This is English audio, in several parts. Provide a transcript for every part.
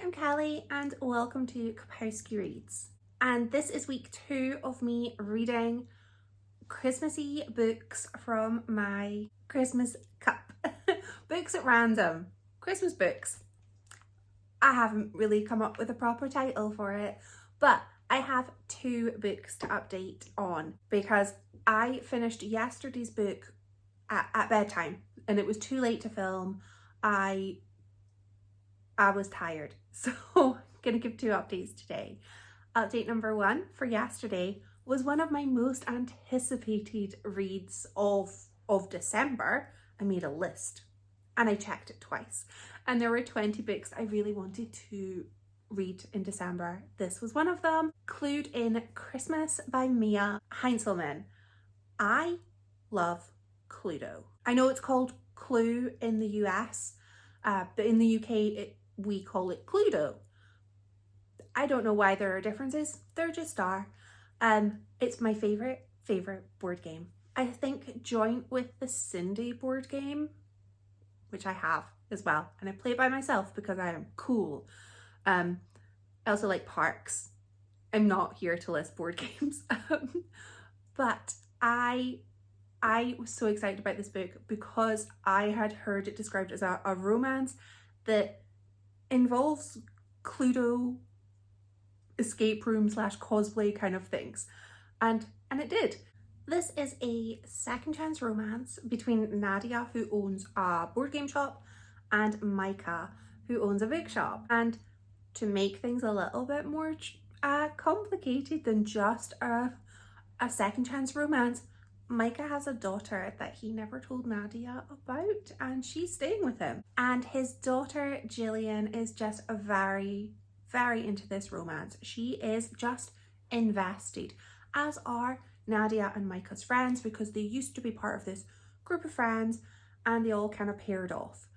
I'm Kelly and welcome to Cupcakes Reads. And this is week 2 of me reading Christmassy books from my Christmas cup. Books at random. Christmas books. I haven't really come up with a proper title for it, but I have 2 books to update on because I finished yesterday's book at bedtime and it was too late to film. I was tired, so I'm gonna give 2 updates today. Update number 1 for yesterday was one of my most anticipated reads of December. I made a list and I checked it twice and there were 20 books I really wanted to read in December. This was one of them. Clued in Christmas by Mia Hientleman. I love Cluedo. I know it's called Clue in the US, but in the UK we call it Cluedo. I don't know why there are differences, there just are. It's my favorite board game. I think joint with the Cindy board game, which I have as well, and I play it by myself because I am cool. I also like Parks. I'm not here to list board games, but I was so excited about this book because I had heard it described as a romance that involves Cluedo escape room / cosplay kind of things, and it did. This is a second chance romance between Nadia, who owns a board game shop, and Micah, who owns a bookshop. And to make things a little bit more complicated than just a second chance romance, Micah has a daughter that he never told Nadia about, and she's staying with him. And his daughter Jillian is just very into this romance. She is just invested, as are Nadia and Micah's friends, because they used to be part of this group of friends and they all kind of paired off.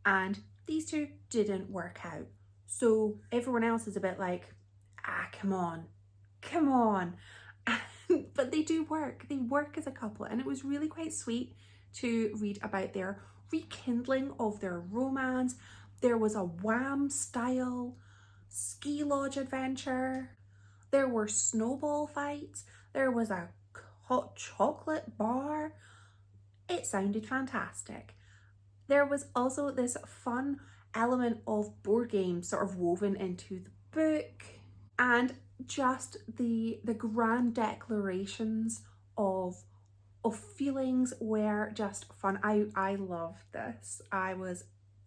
And these two didn't work out. So everyone else is a bit like, come on. But they do work. They work as a couple, and it was really quite sweet to read about their rekindling of their romance. There was a Wham style ski lodge adventure. There were snowball fights. There was a hot chocolate bar. It sounded fantastic. There was also this fun element of board games sort of woven into the book, and just the grand declarations of feelings were just fun. I loved this. I was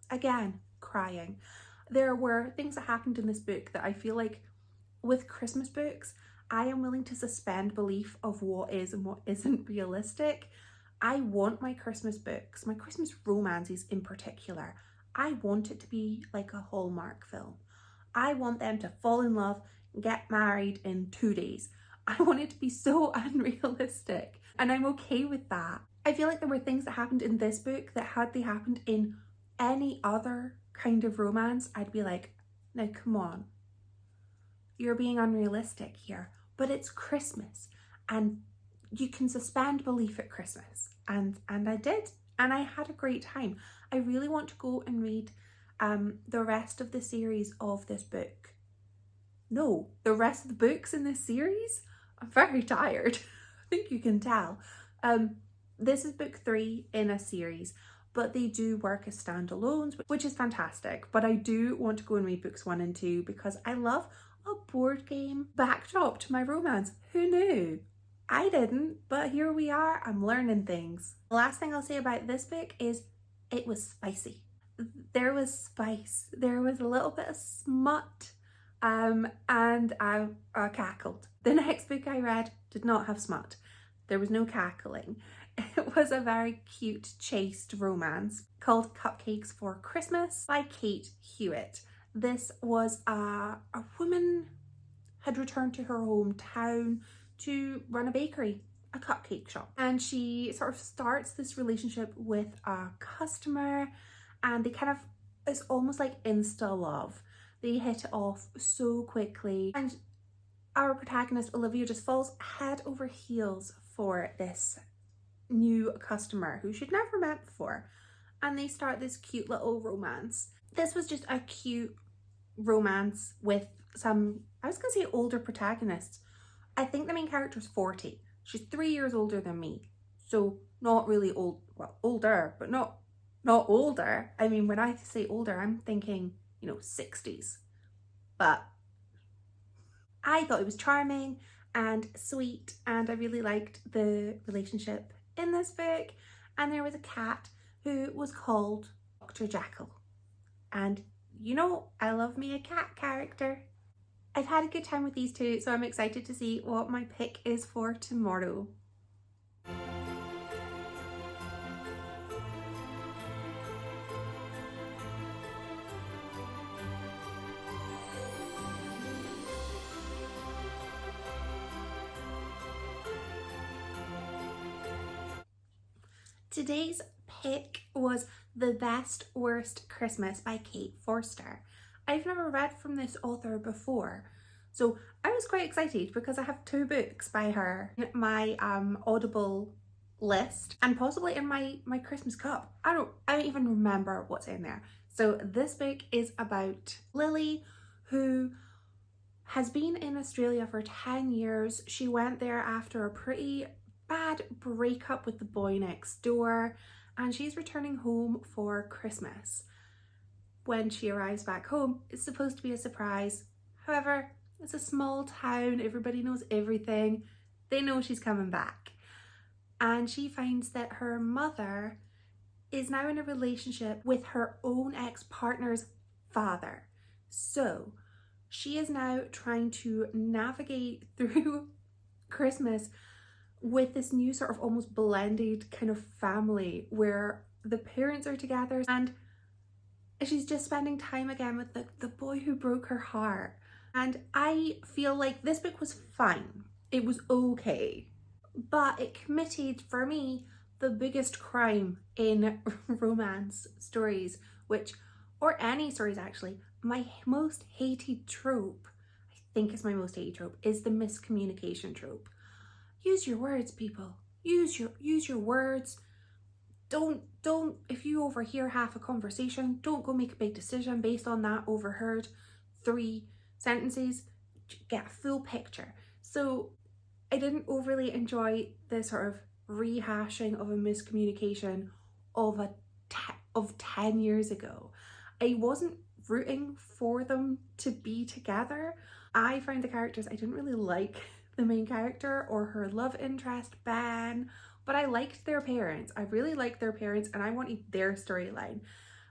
again crying. There were things that happened in this book that I feel like with Christmas books, I am willing to suspend belief of what is and what isn't realistic. I want my Christmas books, my Christmas romances in particular, I want it to be like a Hallmark film. I want them to fall in love, get married in 2 days. I want it to be so unrealistic, and I'm okay with that. I feel like there were things that happened in this book that had they happened in any other kind of romance, I'd be like, now come on, you're being unrealistic here. But it's Christmas and you can suspend belief at Christmas, and I did, and I had a great time. I really want to go and read the rest of the series of this book. No, the rest of the books in this series. I'm very tired. I think you can tell. This is book 3 in a series, but they do work as standalones, which is fantastic. But I do want to go and read books 1 and 2 because I love a board game backdrop to my romance. Who knew? I didn't, but here we are. I'm learning things. The last thing I'll say about this book is it was spicy. There was spice. There was a little bit of smut. And I cackled. The next book I read did not have smut. There was no cackling. It was a very cute, chaste romance called Cupcakes for Christmas by Kate Hewitt. This was a woman had returned to her hometown to run a bakery, a cupcake shop. And she sort of starts this relationship with a customer, and they kind of, it's almost like insta love. They hit it off so quickly, and our protagonist Olivia just falls head over heels for this new customer who she'd never met before, and they start this cute little romance. This was just a cute romance with some, I was gonna say older protagonists. I think the main character's 40. She's 3 years older than me. So not really old, well, older, but not older. I mean, when I say older, I'm thinking, you know, 60s. But I thought it was charming and sweet, and I really liked the relationship in this book. And there was a cat who was called Dr. Jekyll. And you know, I love me a cat character. I've had a good time with these two, so I'm excited to see what my pick is for tomorrow. Today's pick was The Best Worst Christmas by Kate Forster. I've never read from this author before, so I was quite excited because I have 2 books by her in my Audible list and possibly in my Christmas cup. I don't even remember what's in there. So this book is about Lily, who has been in Australia for 10 years. She went there after a pretty bad breakup with the boy next door, and she's returning home for Christmas. When she arrives back home, it's supposed to be a surprise. However, it's a small town, everybody knows everything. They know she's coming back. And she finds that her mother is now in a relationship with her own ex-partner's father. So she is now trying to navigate through Christmas with this new sort of almost blended kind of family where the parents are together, and she's just spending time again with the boy who broke her heart. And I feel like this book was fine. It was okay. But it committed, for me, the biggest crime in romance stories, or any stories actually, my most hated trope, I think is my most hated trope, is the miscommunication trope. Use your words, people. Use your words. Don't, if you overhear half a conversation, don't go make a big decision based on that overheard 3 sentences. Get a full picture. So I didn't overly enjoy the sort of rehashing of a miscommunication of 10 years ago. I wasn't rooting for them to be together. I found the characters, I didn't really like the main character or her love interest, Ben, but I liked their parents. I really liked their parents and I wanted their storyline.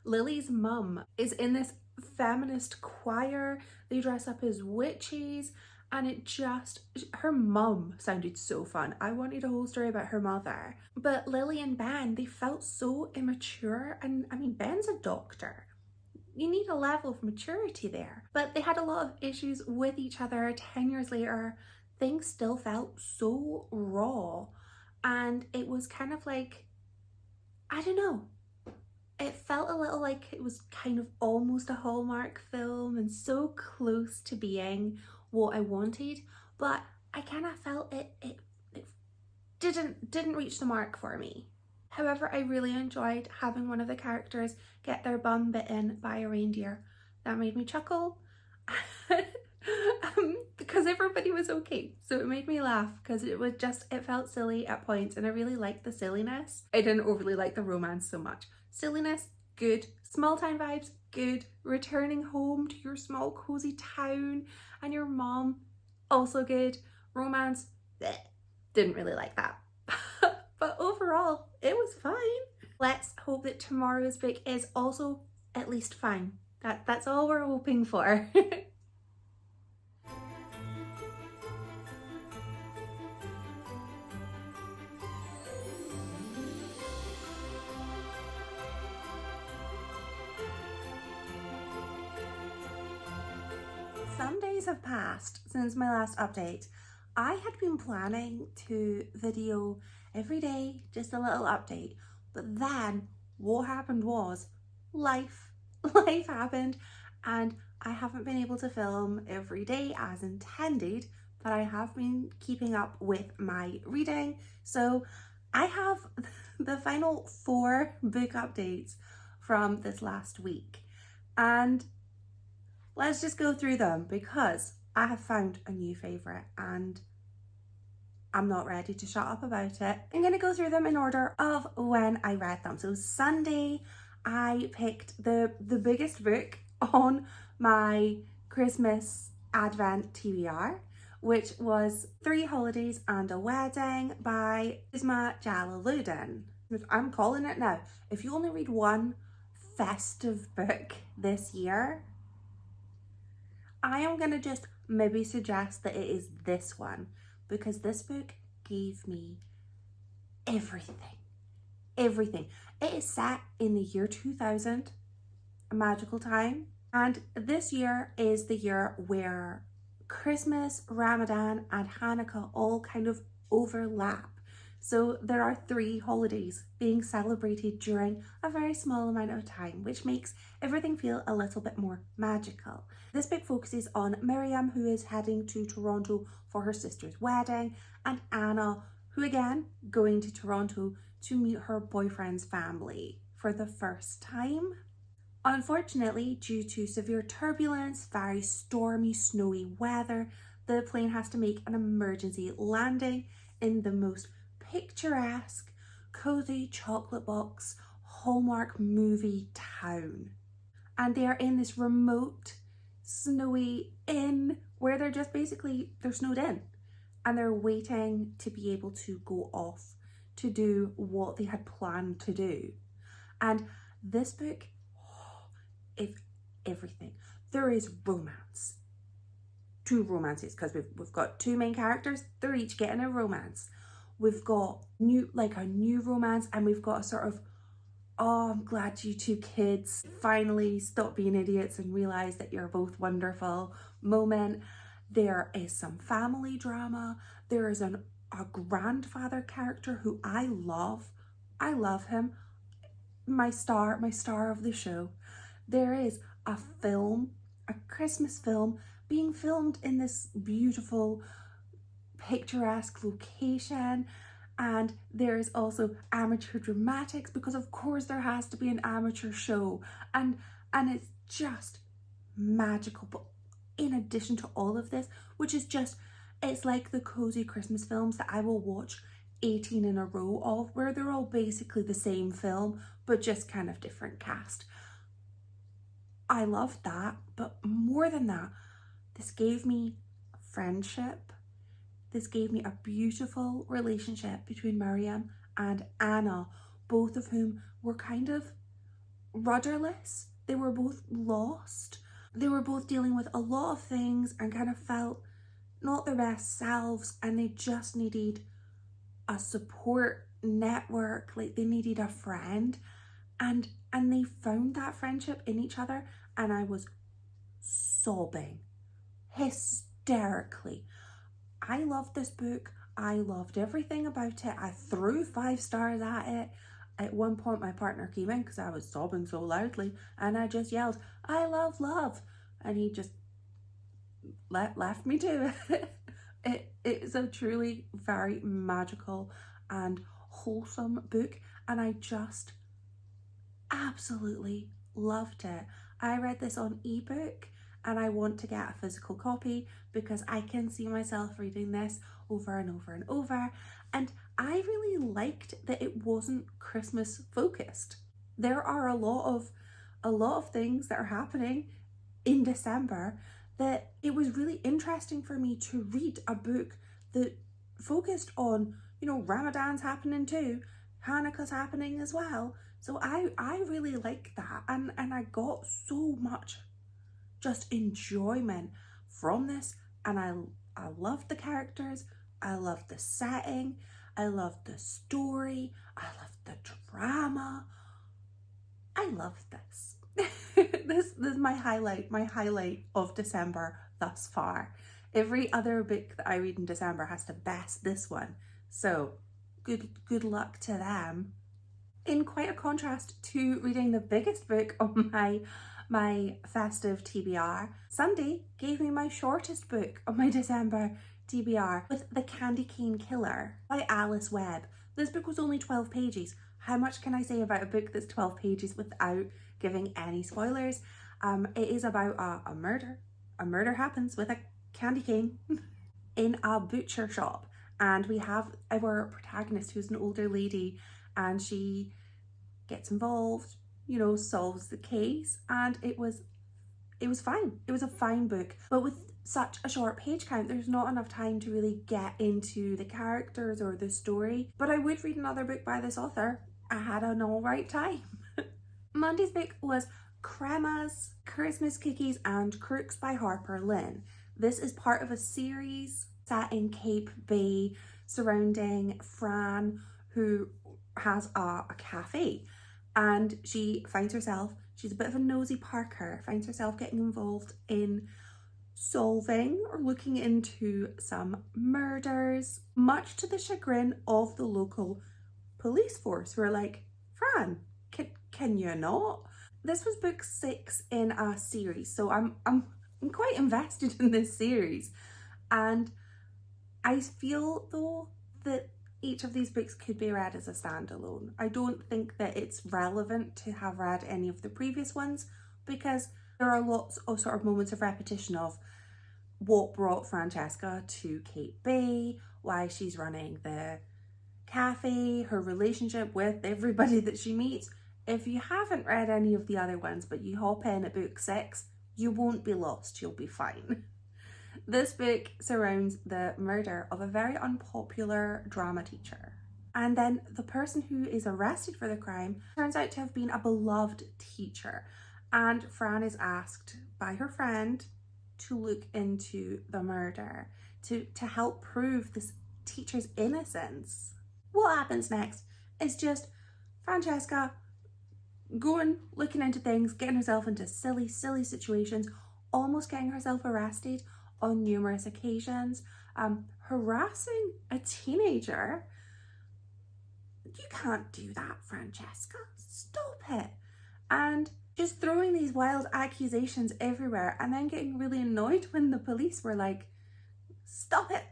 Lily's mum is in this feminist choir. They dress up as witches, and her mum sounded so fun. I wanted a whole story about her mother. But Lily and Ben, they felt so immature, and I mean, Ben's a doctor. You need a level of maturity there. But they had a lot of issues with each other. 10 years later, things still felt so raw, and it was kind of like, I don't know, it felt a little like it was kind of almost a Hallmark film and so close to being what I wanted, but I kind of felt it didn't reach the mark for me. However, I really enjoyed having one of the characters get their bum bitten by a reindeer. That made me chuckle. Because everybody was okay, so it made me laugh because it felt silly at points, and I really liked the silliness. I didn't overly like the romance so much. Silliness, good. Small town vibes, good. Returning home to your small cozy town and your mom, also good. Romance, bleh. Didn't really like that. But overall, it was fine. Let's hope that tomorrow's book is also at least fine. That's all we're hoping for. Some days have passed since my last update. I had been planning to video every day, just a little update, but then what happened was life happened, and I haven't been able to film every day as intended, but I have been keeping up with my reading. So I have the final 4 book updates from this last week, and let's just go through them because I have found a new favourite and I'm not ready to shut up about it. I'm going to go through them in order of when I read them. So Sunday, I picked the biggest book on my Christmas Advent TBR, which was 3 Holidays and a Wedding by Uzma Jalaluddin. I'm calling it now. If you only read one festive book this year, I am going to just maybe suggest that it is this one, because this book gave me everything. Everything. It is set in the year 2000, a magical time. And this year is the year where Christmas, Ramadan and Hanukkah all kind of overlap. So there are 3 holidays being celebrated during a very small amount of time, which makes everything feel a little bit more magical. This book focuses on Miriam, who is heading to Toronto for her sister's wedding, and Anna, who again going to Toronto to meet her boyfriend's family for the first time. Unfortunately, due to severe turbulence, very stormy, snowy weather, the plane has to make an emergency landing in the most picturesque, cozy chocolate box Hallmark movie town. And they are in this remote, snowy inn where they're just basically, they're snowed in. And they're waiting to be able to go off to do what they had planned to do. And this book, if everything, there is romance. 2 romances, because we've got 2 main characters, they're each getting a romance. We've got a new romance, and we've got a sort of, oh, I'm glad you 2 kids finally stop being idiots and realize that you're both wonderful moment. There is some family drama. There is a grandfather character who I love. I love him. My star of the show. There is a film, a Christmas film, being filmed in this beautiful, picturesque location. And there is also amateur dramatics, because of course there has to be an amateur show. And it's just magical. But in addition to all of this, which is just, it's like the cozy Christmas films that I will watch 18 in a row of, where they're all basically the same film, but just kind of different cast. I love that, but more than that, this gave me friendship. This gave me a beautiful relationship between Miriam and Anna, both of whom were kind of rudderless. They were both lost. They were both dealing with a lot of things and kind of felt not their best selves, and they just needed a support network, like they needed a friend, and they found that friendship in each other, and I was sobbing hysterically. I loved this book. I loved everything about it. I threw 5 stars at it. At one point my partner came in because I was sobbing so loudly, and I just yelled, "I love love," and he just left me to it. It's a truly very magical and wholesome book, and I just absolutely loved it. I read this on ebook, and I want to get a physical copy because I can see myself reading this over and over and over. And I really liked that it wasn't Christmas focused. There are a lot of things that are happening in December that it was really interesting for me to read a book that focused on, you know, Ramadan's happening too, Hanukkah's happening as well. So I really like that, and I got so much just enjoyment from this, and I loved the characters, I loved the setting, I loved the story, I loved the drama. I loved this. This is my highlight of December thus far. Every other book that I read in December has to best this one. So good luck to them. In quite a contrast to reading the biggest book on my festive TBR, Sunday gave me my shortest book on my December TBR with The Candy Cane Killer by Alice Webb. This book was only 12 pages. How much can I say about a book that's 12 pages without giving any spoilers? It is about a murder. A murder happens with a candy cane in a butcher shop, and we have our protagonist, who's an older lady, and she gets involved, you know, solves the case, and it was fine. It was a fine book, but with such a short page count, there's not enough time to really get into the characters or the story. But I would read another book by this author. I had an alright time. Monday's book was Cremas, Christmas Cookies and Crooks by Harper. This is part of a series set in Cape Bay surrounding Fran, who has a cafe, and she finds herself, she's a bit of a nosy Parker, finds herself getting involved in solving or looking into some murders, much to the chagrin of the local police force, who are like, Fran, can you not? This was book 6 in a series, so I'm quite invested in this series, and I feel though that each of these books could be read as a standalone. I don't think that it's relevant to have read any of the previous ones, because there are lots of sort of moments of repetition of what brought Francesca to Cape Bay, why she's running the cafe, her relationship with everybody that she meets. If you haven't read any of the other ones, but you hop in at book 6, you won't be lost, you'll be fine. This book surrounds the murder of a very unpopular drama teacher. And then the person who is arrested for the crime turns out to have been a beloved teacher. And Fran is asked by her friend to look into the murder, to help prove this teacher's innocence. What happens next is just Francesca going, looking into things, getting herself into silly situations, almost getting herself arrested on numerous occasions, harassing a teenager. You can't do that, Francesca. Stop it. And just throwing these wild accusations everywhere, and then getting really annoyed when the police were like, stop it.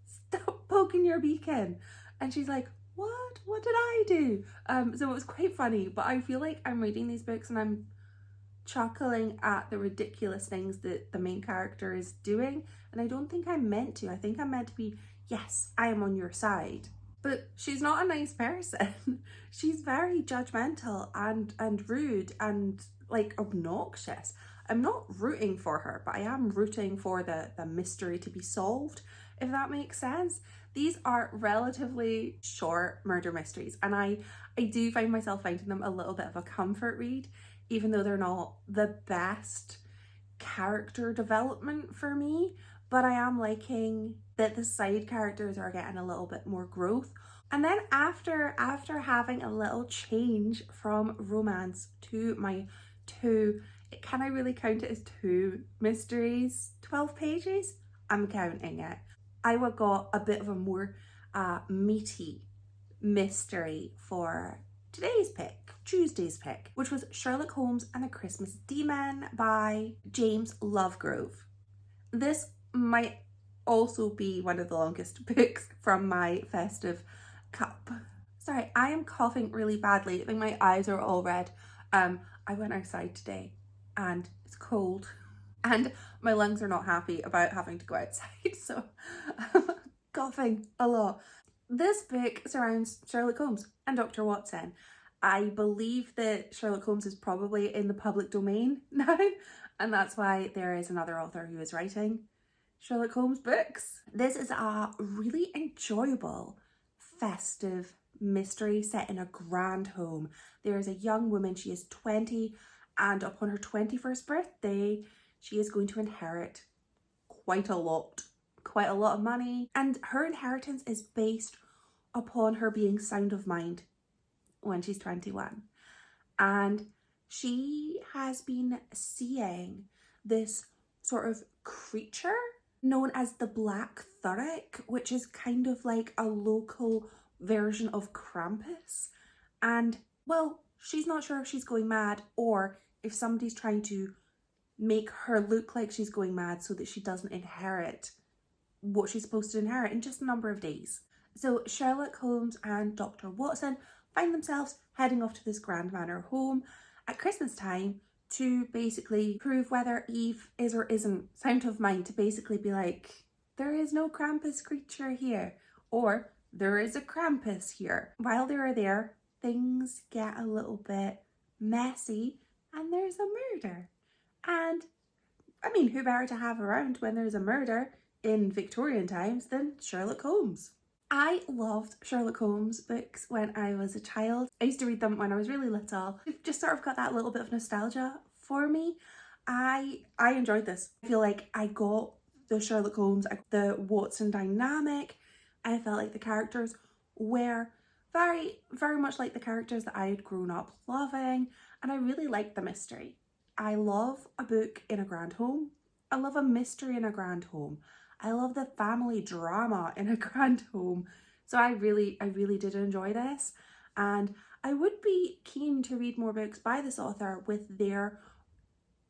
Stop poking your beak in. And she's like, what did I do? So it was quite funny, but I feel like I'm reading these books and I'm chuckling at the ridiculous things that the main character is doing, and I don't think I'm meant to. I think I'm meant to be, yes, I am on your side. But she's not a nice person. She's very judgmental and rude and like obnoxious. I'm not rooting for her, but I am rooting for the mystery to be solved, if that makes sense. These are relatively short murder mysteries, and I do find myself finding them a little bit of a comfort read, even though they're not the best character development for me. But I am liking that the side characters are getting a little bit more growth. And then after having a little change from romance to my 2, can I really count it as 2 mysteries? 12 pages? I'm counting it. I got a bit of a more meaty mystery for Tuesday's pick, which was Sherlock Holmes and the Christmas Demon by James Lovegrove. This might also be one of the longest books from my festive cup. Sorry, I am coughing really badly. I think my eyes are all red. I went outside today and it's cold and my lungs are not happy about having to go outside, so I'm coughing a lot. This book surrounds Sherlock Holmes and Dr. Watson. I believe that Sherlock Holmes is probably in the public domain now, and that's why there is another author who is writing Sherlock Holmes books. This is a really enjoyable, festive mystery set in a grand home. There is a young woman, she is 20, and upon her 21st birthday, she is going to inherit quite a lot of money, and her inheritance is based upon her being sound of mind when she's 21. And she has been seeing this sort of creature known as the Black Thuric, which is kind of like a local version of Krampus. And, well, she's not sure if she's going mad or if somebody's trying to make her look like she's going mad so that she doesn't inherit what she's supposed to inherit in just a number of days. So Sherlock Holmes and Dr. Watson find themselves heading off to this grand manor home at Christmas time to basically prove whether Eve is or isn't sound of mind, to basically be like, there is no Krampus creature here, or there is a Krampus here. While they are there, things get a little bit messy and there's a murder. And I mean, who better to have around when there's a murder in Victorian times than Sherlock Holmes? I loved Sherlock Holmes books when I was a child. I used to read them when I was really little. It just sort of got that little bit of nostalgia for me. I enjoyed this. I feel like I got the Sherlock Holmes, the Watson dynamic. I felt like the characters were very, very much like the characters that I had grown up loving, and I really liked the mystery. I love a book in a grand home. I love a mystery in a grand home. I love the family drama in a grand home. So I really did enjoy this, and I would be keen to read more books by this author with their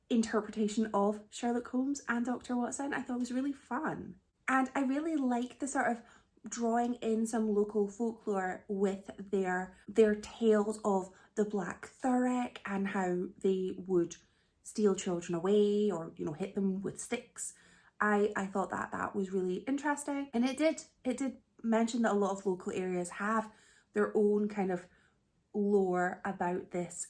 interpretation of Sherlock Holmes and Dr. Watson. I thought it was really fun. And I really like the sort of drawing in some local folklore with their tales of the Black Thurick and how they would steal children away or, you know, hit them with sticks. I thought that was really interesting, and it did mention that a lot of local areas have their own kind of lore about this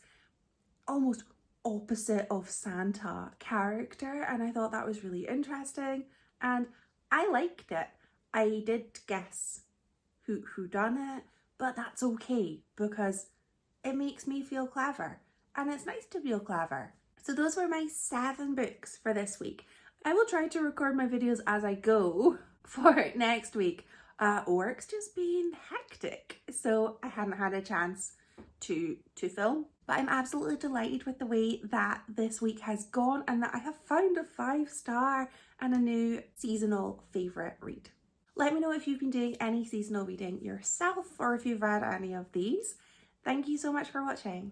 almost opposite of Santa character, and I thought that was really interesting and I liked it. I did guess who done it, but that's okay because it makes me feel clever, and it's nice to feel clever. So those were my 7 books for this week. I will try to record my videos as I go for next week. Work's just been hectic, so I hadn't had a chance to film. But I'm absolutely delighted with the way that this week has gone and that I have found a 5-star and a new seasonal favourite read. Let me know if you've been doing any seasonal reading yourself or if you've read any of these. Thank you so much for watching.